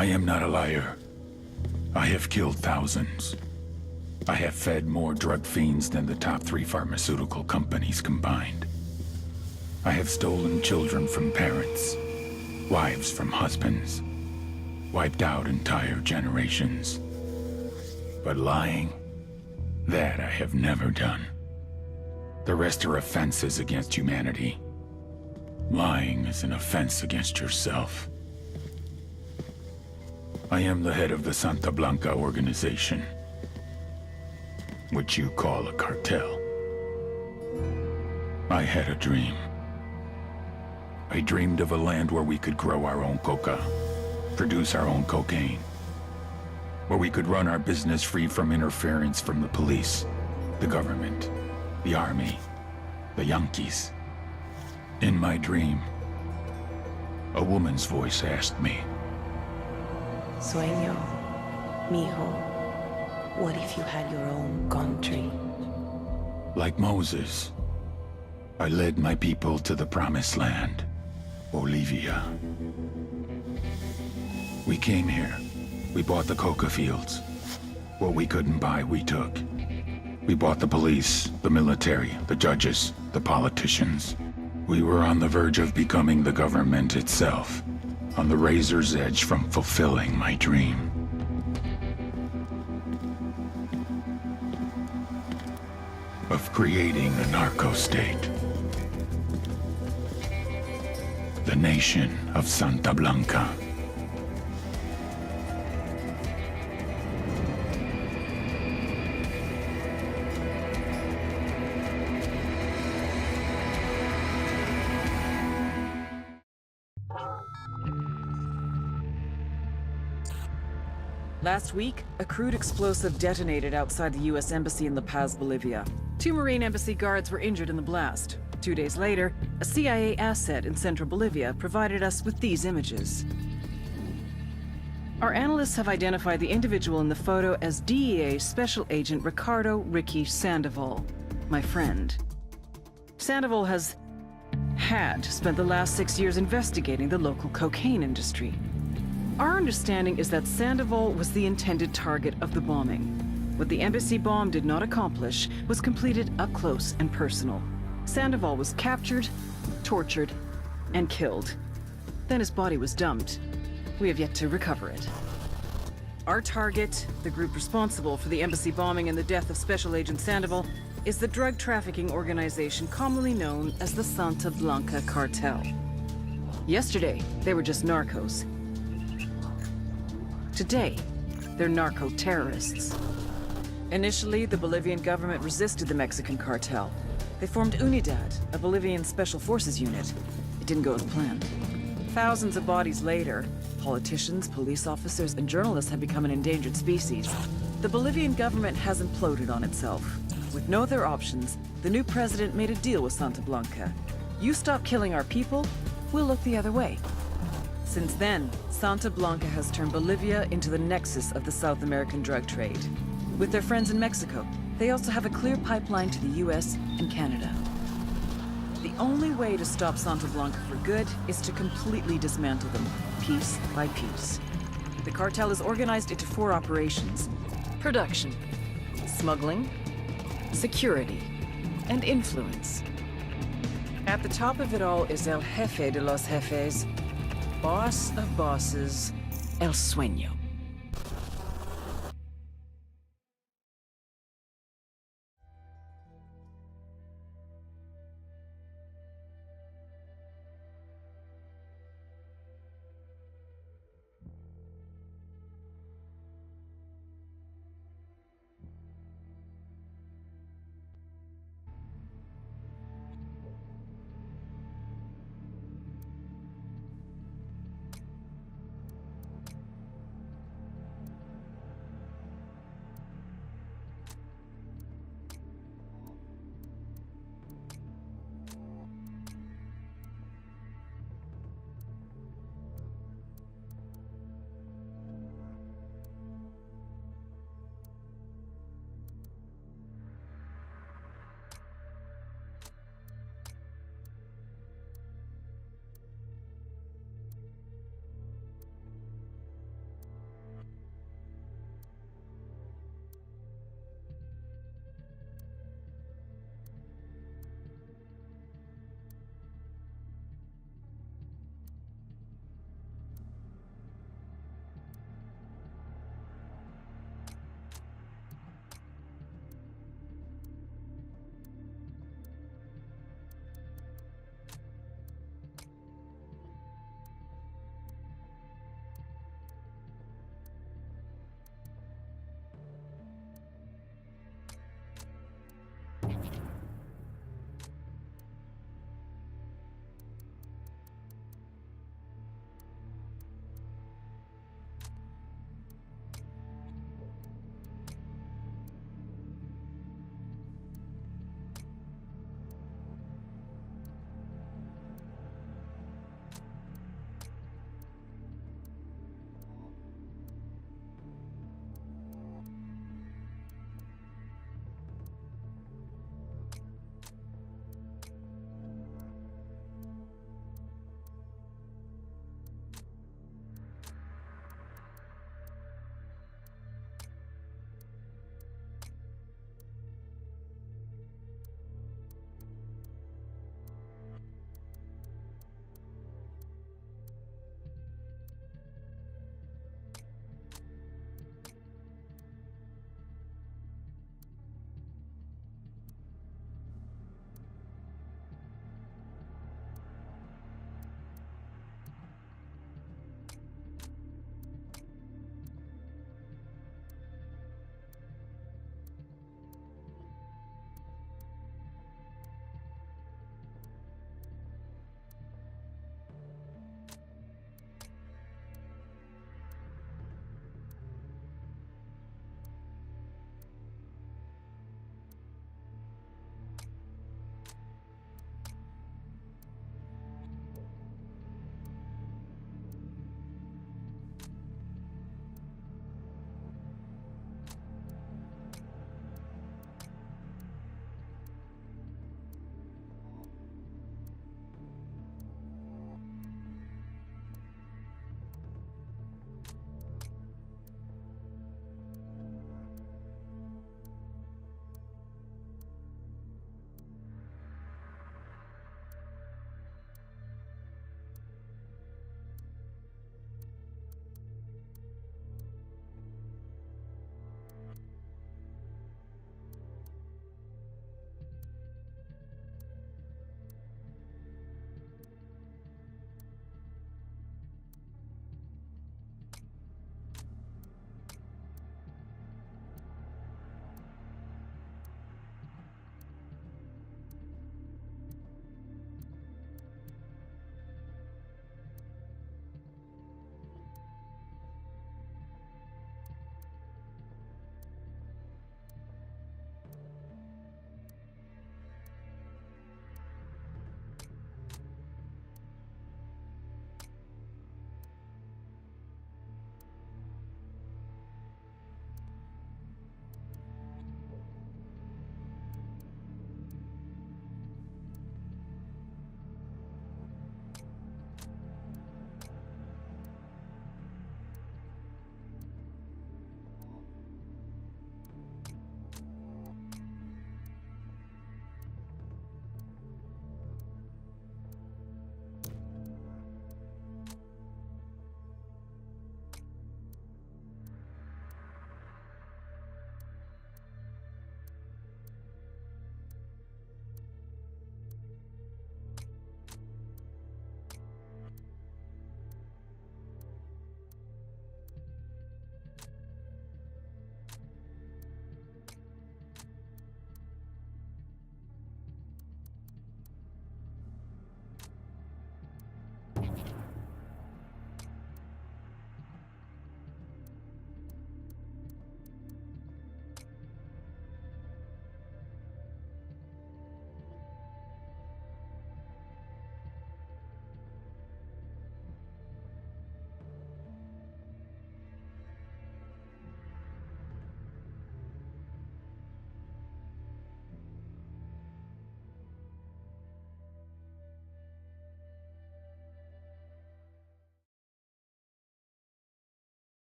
I am not a liar. I have killed thousands. I have fed more drug fiends than the top 3 pharmaceutical companies combined. I have stolen children from parents, wives from husbands, wiped out entire generations. But lying, that I have never done. The rest are offenses against humanity. Lying is an offense against yourself. I am the head of the Santa Blanca organization, which you call a cartel. I had a dream. I dreamed of a land where we could grow our own coca, produce our own cocaine, where we could run our business free from interference from the police, the government, the army, the Yankees. In my dream, a woman's voice asked me, Sueño, mijo, what if you had your own country? like Moses, I led my people to the promised land, Bolivia. We came here. We bought the coca fields. What we couldn't buy, we took. We bought the police, the military, the judges, the politicians. We were on the verge of becoming the government itself, on the razor's edge from fulfilling my dream. Of creating a narco-state. The nation of Santa Blanca. Last week, a crude explosive detonated outside the U.S. Embassy in La Paz, Bolivia. 2 Marine Embassy guards were injured in the blast. 2 days later, a CIA asset in central Bolivia provided us with these images. Our analysts have identified the individual in the photo as DEA Special Agent Ricardo Ricky Sandoval, my friend. Sandoval had spent the last 6 years investigating the local cocaine industry. Our understanding is that Sandoval was the intended target of the bombing. What the embassy bomb did not accomplish was completed up close and personal. Sandoval was captured, tortured, and killed. Then his body was dumped. We have yet to recover it. Our target, the group responsible for the embassy bombing and the death of Special Agent Sandoval, is the drug trafficking organization commonly known as the Santa Blanca Cartel. Yesterday, they were just narcos. Today, they're narco-terrorists. Initially, the Bolivian government resisted the Mexican cartel. They formed Unidad, a Bolivian special forces unit. It didn't go as planned. Thousands of bodies later, politicians, police officers, and journalists have become an endangered species. The Bolivian government has imploded on itself. With no other options, the new president made a deal with Santa Blanca. You stop killing our people, we'll look the other way. Since then, Santa Blanca has turned Bolivia into the nexus of the South American drug trade. With their friends in Mexico, they also have a clear pipeline to the US and Canada. The only way to stop Santa Blanca for good is to completely dismantle them, piece by piece. The cartel is organized into 4 operations: production, smuggling, security, and influence. At the top of it all is El Jefe de los Jefes, boss of bosses, El Sueño.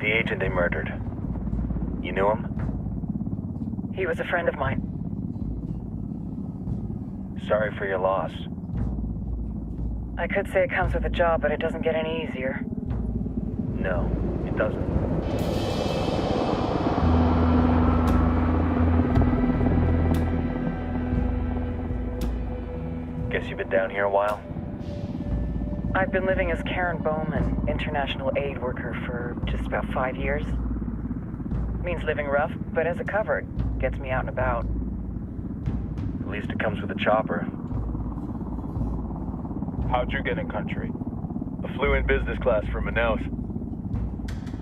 The agent they murdered. You knew him? He was a friend of mine. Sorry for your loss. I could say it comes with a job, but it doesn't get any easier. No, it doesn't. Guess you've been down here a while? I've been living as Karen Bowman, international aid worker, for just about 5 years. Means living rough, but as a cover, it gets me out and about. At least it comes with a chopper. How'd you get in country? I flew in business class from Manaus.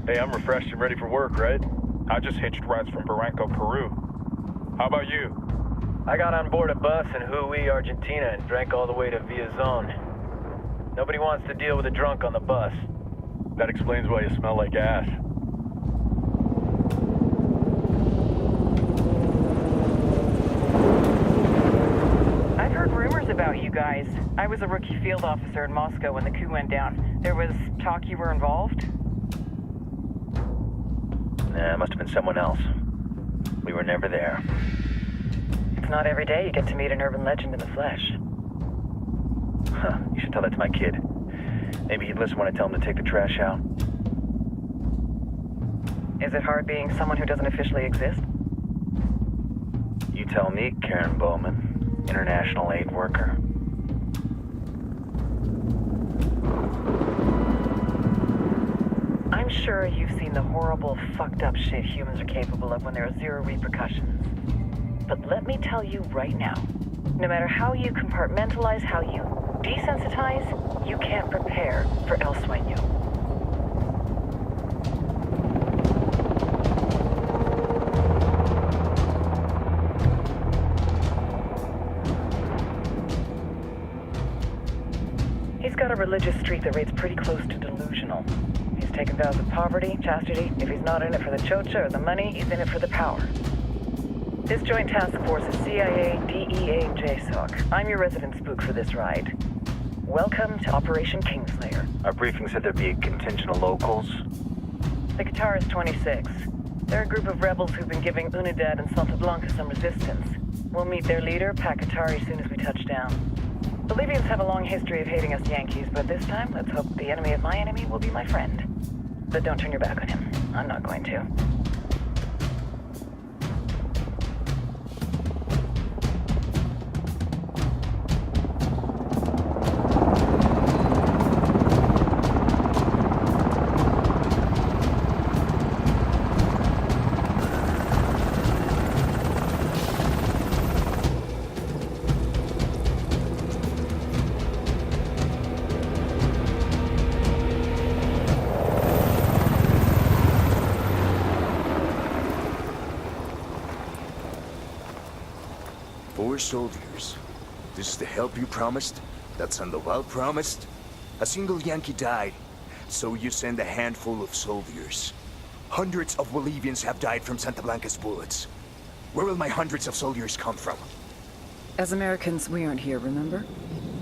Hey, I'm refreshed and ready for work, right? I just hitched rides from Barranco, Peru. How about you? I got on board a bus in Hui, Argentina, and drank all the way to Villazon. Nobody wants to deal with a drunk on the bus. That explains why you smell like ass. I've heard rumors about you guys. I was a rookie field officer in Moscow when the coup went down. There was talk you were involved? Nah, it must have been someone else. We were never there. It's not every day you get to meet an urban legend in the flesh. Huh, you should tell that to my kid. Maybe he'd listen when I tell him to take the trash out. Is it hard being someone who doesn't officially exist? You tell me, Karen Bowman, international aid worker. I'm sure you've seen the horrible, fucked up shit humans are capable of when there are zero repercussions. But let me tell you right now, no matter how you compartmentalize, how you desensitize, you can't prepare for El Sueño. He's got a religious streak that rates pretty close to delusional. He's taken vows of poverty, chastity. If he's not in it for the chocha or the money, he's in it for the power. This joint task force is CIA, DEA, and JSOC. I'm your resident spook for this ride. Welcome to Operation Kingslayer. Our briefing said there'd be a contingent of locals. The Qatar is 26. They're a group of rebels who've been giving Unidad and Santa Blanca some resistance. We'll meet their leader, Pakatari, as soon as we touch down. Bolivians have a long history of hating us Yankees, but this time, let's hope the enemy of my enemy will be my friend. But don't turn your back on him. I'm not going to. Soldiers. This is the help you promised? That Sandoval promised? A single Yankee died, so you send a handful of soldiers. Hundreds of Bolivians have died from Santa Blanca's bullets. Where will my hundreds of soldiers come from? As Americans, we aren't here, remember?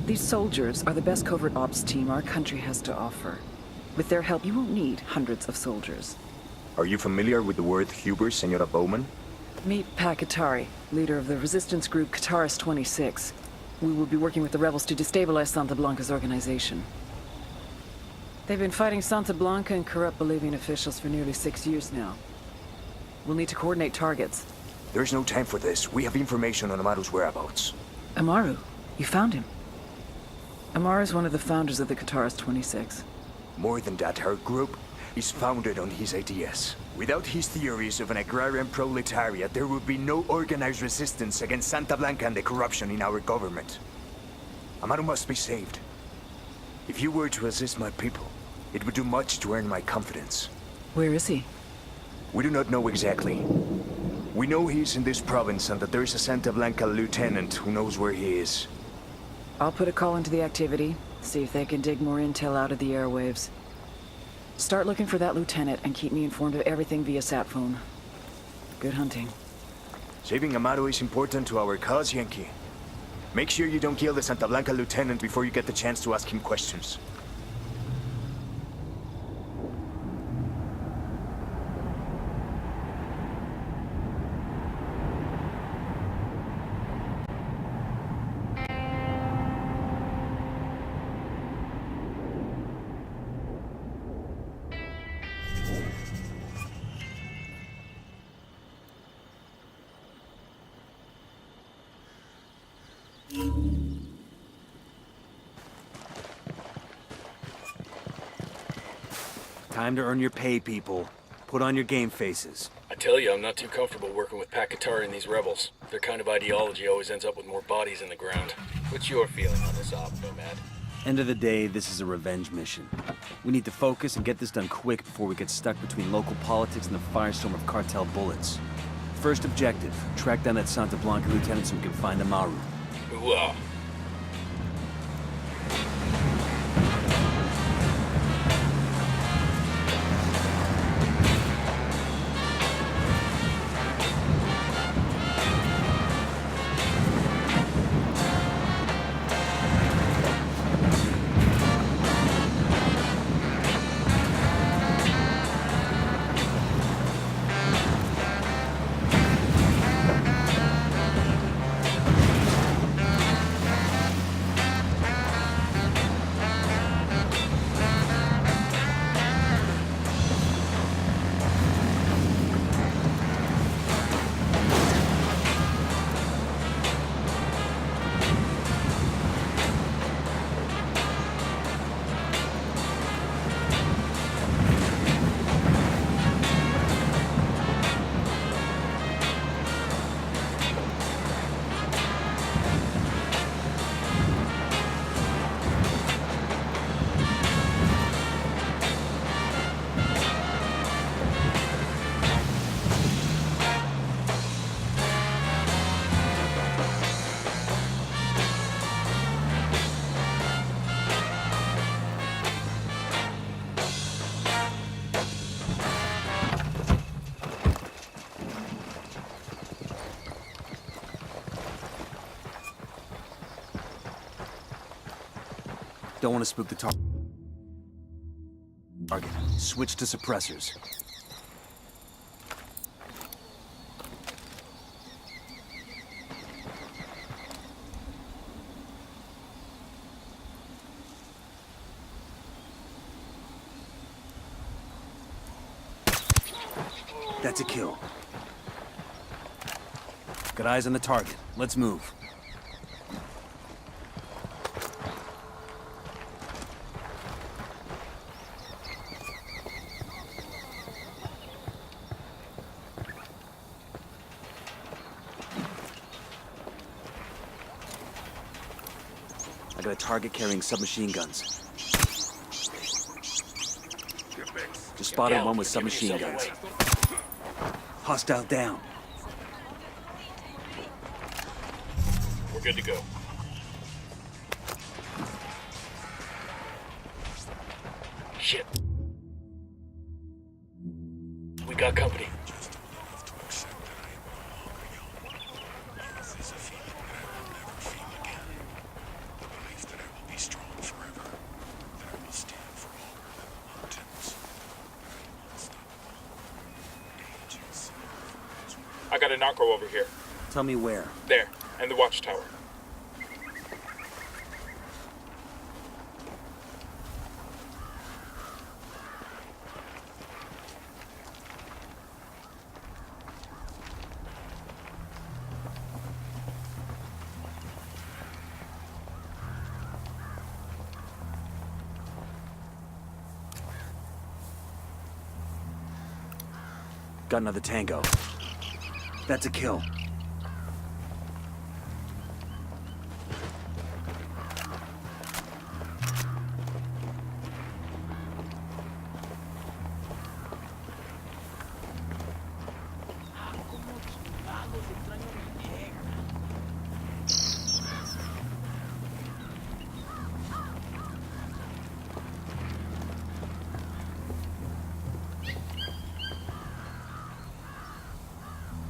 These soldiers are the best covert ops team our country has to offer. With their help, you won't need hundreds of soldiers. Are you familiar with the word Huber, Senora Bowman? Meet Pakatari, leader of the resistance group Qatar's 26. We will be working with the rebels to destabilize Santa Blanca's organization. They've been fighting Santa Blanca and corrupt Bolivian officials for nearly 6 years now. We'll need to coordinate targets. There's no time for this. We have information on Amaru's whereabouts. Amaru? You found him? Amaru is one of the founders of the Qatar's 26. More than that, her group is founded on his ideas. Without his theories of an agrarian proletariat, there would be no organized resistance against Santa Blanca and the corruption in our government. Amaru must be saved. If you were to assist my people, it would do much to earn my confidence. Where is he? We do not know exactly. We know he's in this province and that there is a Santa Blanca lieutenant who knows where he is. I'll put a call into the activity, see if they can dig more intel out of the airwaves. Start looking for that lieutenant and keep me informed of everything via sat phone. Good hunting. Saving Amaru is important to our cause, Yankee. Make sure you don't kill the Santa Blanca lieutenant before you get the chance to ask him questions. Time to earn your pay, people. Put on your game faces. I tell you, I'm not too comfortable working with Pakatari and these rebels. Their kind of ideology always ends up with more bodies in the ground. What's your feeling on this op, Nomad? End of the day, this is a revenge mission. We need to focus and get this done quick before we get stuck between local politics and the firestorm of cartel bullets. First objective, track down that Santa Blanca lieutenant so we can find the Maru. Ooh, Don't want to spook the target. Switch to suppressors. That's a kill. Got eyes on the target. Let's move. I got a target carrying submachine guns. Just spotted one with submachine guns. Hostile down. we're good to go. Shit. We got company. I got a narco over here. Tell me where. There, and the watchtower. Got another tango. That's a kill.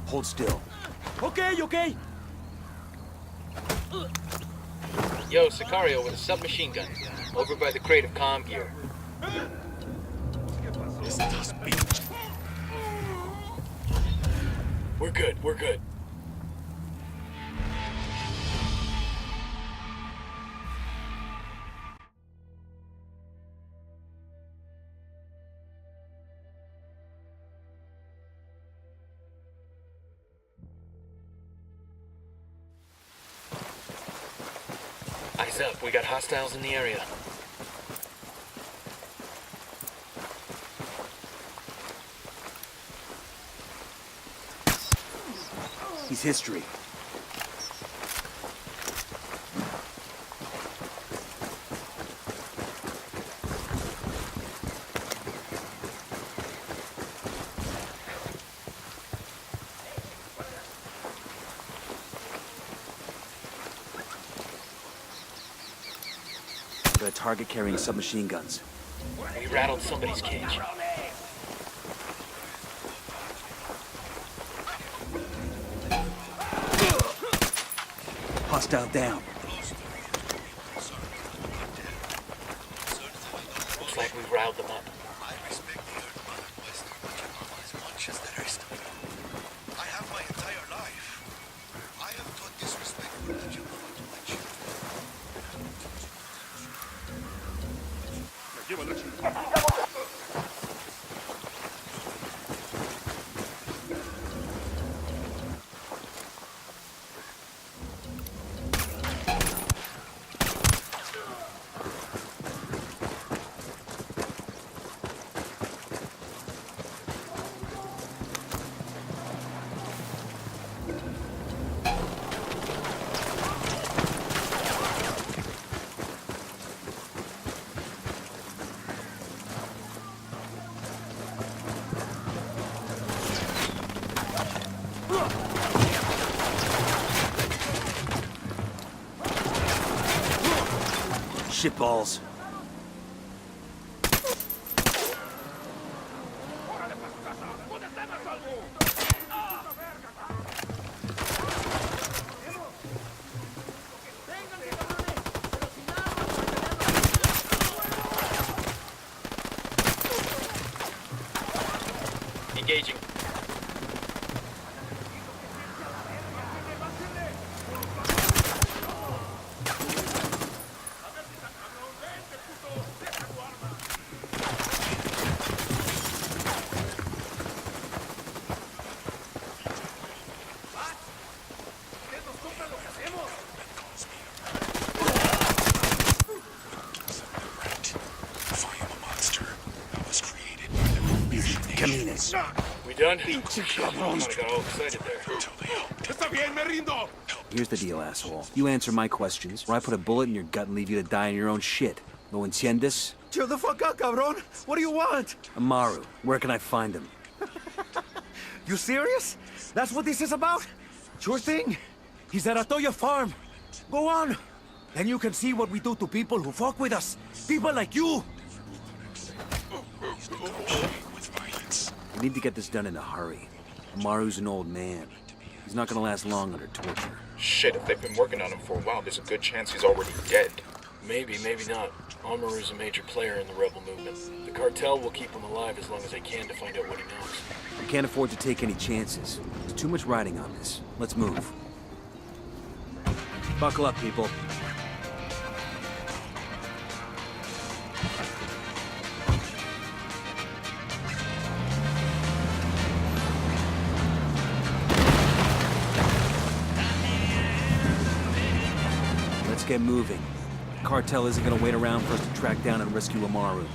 Hold still. Okay, okay. Yo, Sicario with a submachine gun. Over by the crate of comm gear. We're good, we're good. Eyes up, we got hostiles in the area. He's history. Got a target carrying submachine guns. We rattled somebody's cage. Hostile down. Looks like we riled them up. I respect the Earth Mother Western as much as the rest of you. I have my entire life. I have taught disrespectful decorum to my children. Shitballs. Engaging. Camines. We done? Kinda got all excited there. Here's the deal, asshole. You answer my questions, or I put a bullet in your gut and leave you to die in your own shit. ¿Lo entiendes? Chill the fuck out, cabron. What do you want? Amaru, where can I find him? You serious? That's what this is about? Sure thing. He's at Atoya Farm. Go on. Then you can see what we do to people who fuck with us. People like you. We need to get this done in a hurry. Amaru's an old man. He's not gonna last long under torture. Shit, if they've been working on him for a while, there's a good chance he's already dead. Maybe, maybe not. Amaru's a major player in the rebel movement. The cartel will keep him alive as long as they can to find out what he knows. We can't afford to take any chances. There's too much riding on this. Let's move. Buckle up, people. Let's get moving. The cartel isn't gonna wait around for us to track down and rescue Amaru.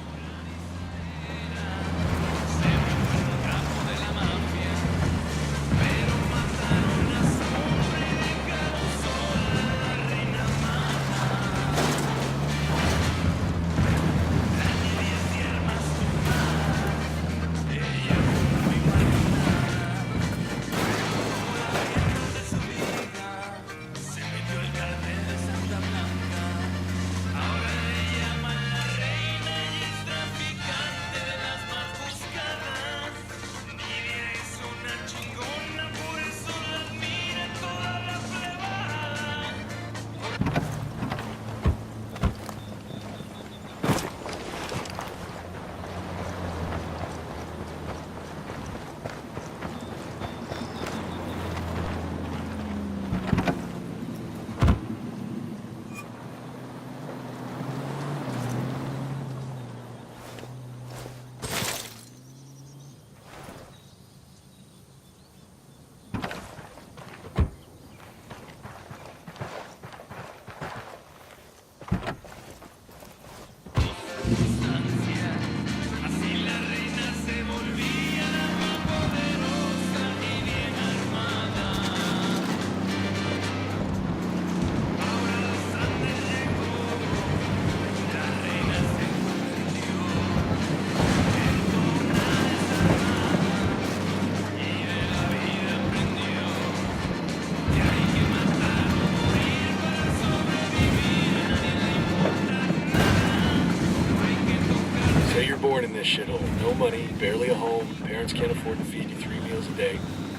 you're born in this shithole. No money, barely a home, parents can't afford to feed you 3 meals a day.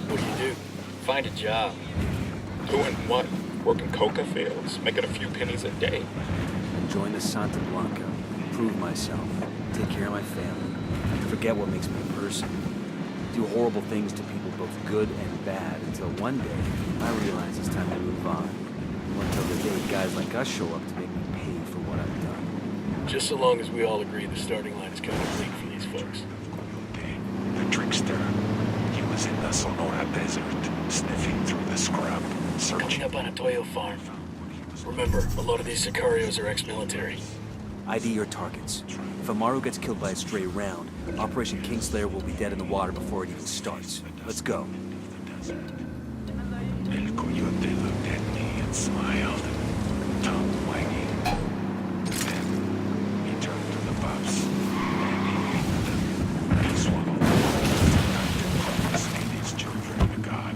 What do? Find a job. Doing what? Working coca fields, making a few pennies a day. Join the Santa Blanca. Prove myself. Take care of my family. Forget what makes me a person. Do horrible things to people both good and bad until one day I realize it's time to move on. Or until the day guys like us show up to make me pay for what I've done. Just so long as we all agree the starting line is kind of bleak for these folks. The trickster. He was in the Sonora Desert, sniffing through the scrub, Coming searching. up on a Toyo farm. Remember, a lot of these Sicarios are ex-military. ID your targets. If Amaru gets killed by a stray round, Operation Kingslayer will be dead in the water before it even starts. Let's go. El coyote looked at me and smiled, tongue wagging. Then he turned to the pups, and he ate them. He swallowed them, listening his children to God.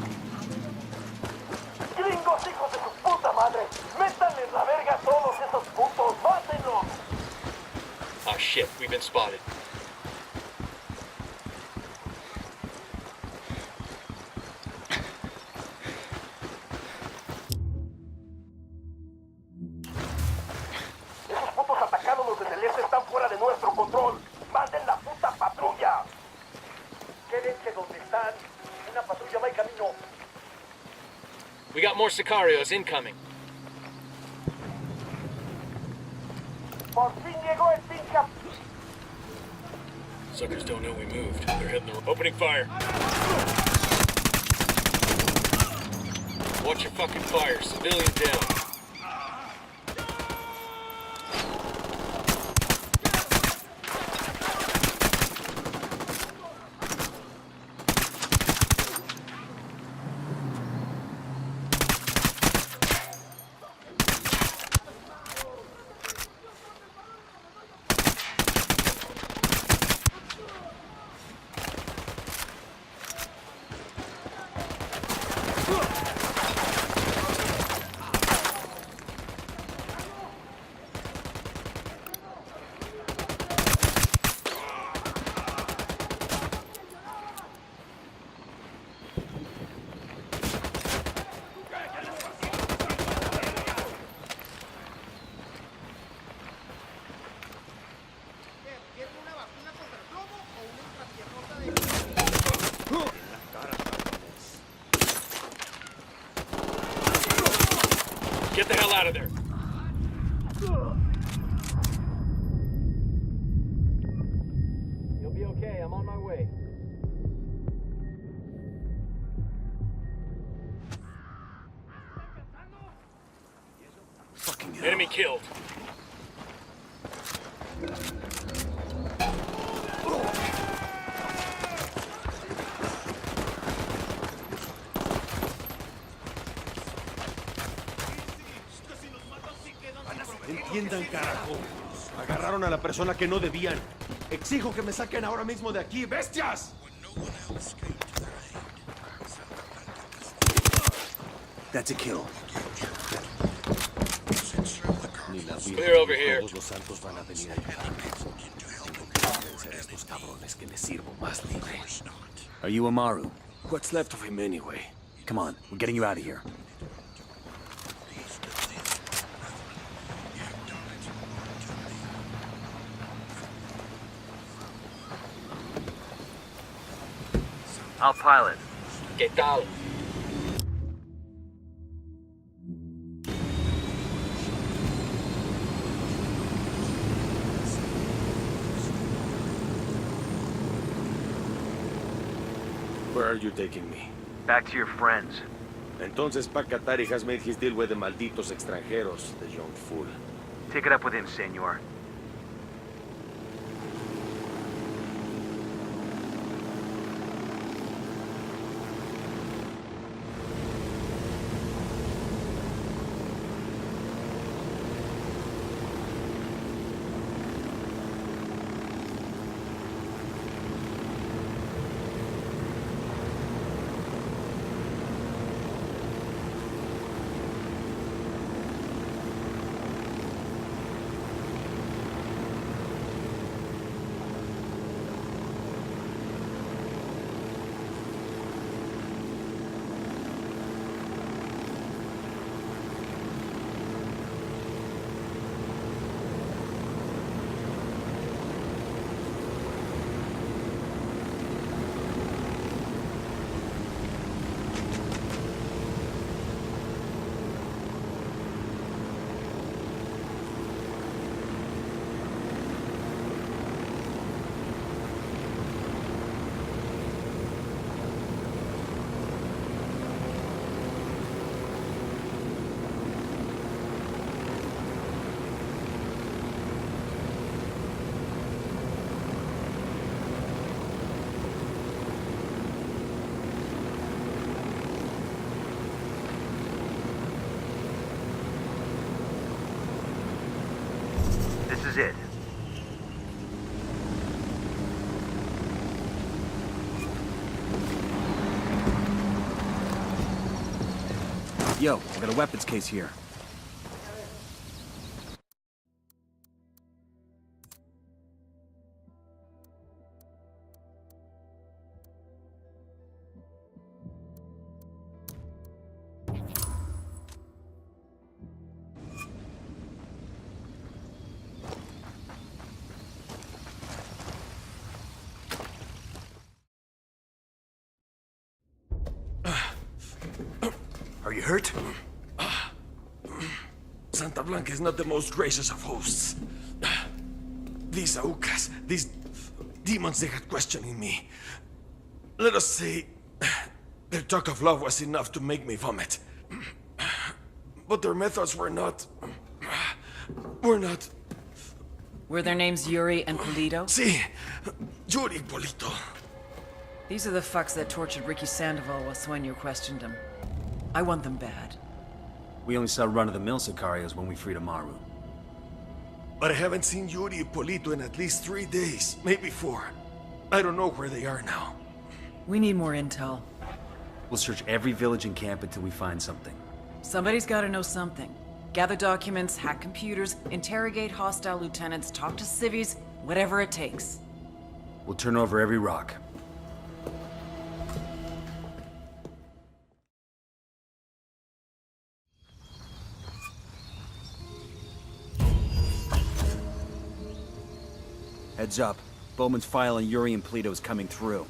¡Gringos, hijos de su puta madre! ¡Métanles la verga a todos esos putos! ¡Mátenlos! Ah shit, we've been spotted. Esos putos atacándonos desde el este están fuera de nuestro control. ¡Manden la puta patrulla! Quédense donde están. Una patrulla va en camino. We got more Sicarios incoming. Por fin llegó el pinche... Suckers don't know we moved. They're heading the... Opening fire. Watch your fucking fire. Civilian down. Get the hell out of there. You'll be okay. I'm on my way. Fucking hell. Enemy killed. Entiendan, carajo. Agarraron a la persona que no debían. Exijo que me saquen ahora mismo de aquí, bestias. That's a kill. Ni la Clear over here. Todos los santos van a venir a ayudar. Ser estos cabrones que les sirvo más libre. Are you Amaru? What's left of him anyway? Come on, we're getting you out of here. I'll pilot. ¿Qué tal? Where are you taking me? Back to your friends. Entonces Pacatari has made his deal with the malditos extranjeros, the young fool. Take it up with him, senor. Yo, I got a weapons case here. Are you hurt? Santa Blanca is not the most gracious of hosts. These Aucas, these demons they had questioning me. Let us say, their talk of love was enough to make me vomit. But their methods were not... Were their names Yuri and Polito? Si, Yuri Polito. These are the fucks that tortured Ricky Sandoval while Sueño questioned him. I want them bad. We only saw run-of-the-mill Sicarios when we freed Amaru. But I haven't seen Yuri and Polito in at least 3 days, maybe 4. I don't know where they are now. We need more intel. We'll search every village and camp until we find something. Somebody's gotta know something. Gather documents, hack computers, interrogate hostile lieutenants, talk to civvies, whatever it takes. We'll turn over every rock. Heads up. Bowman's file on Yuri and Polito is coming through.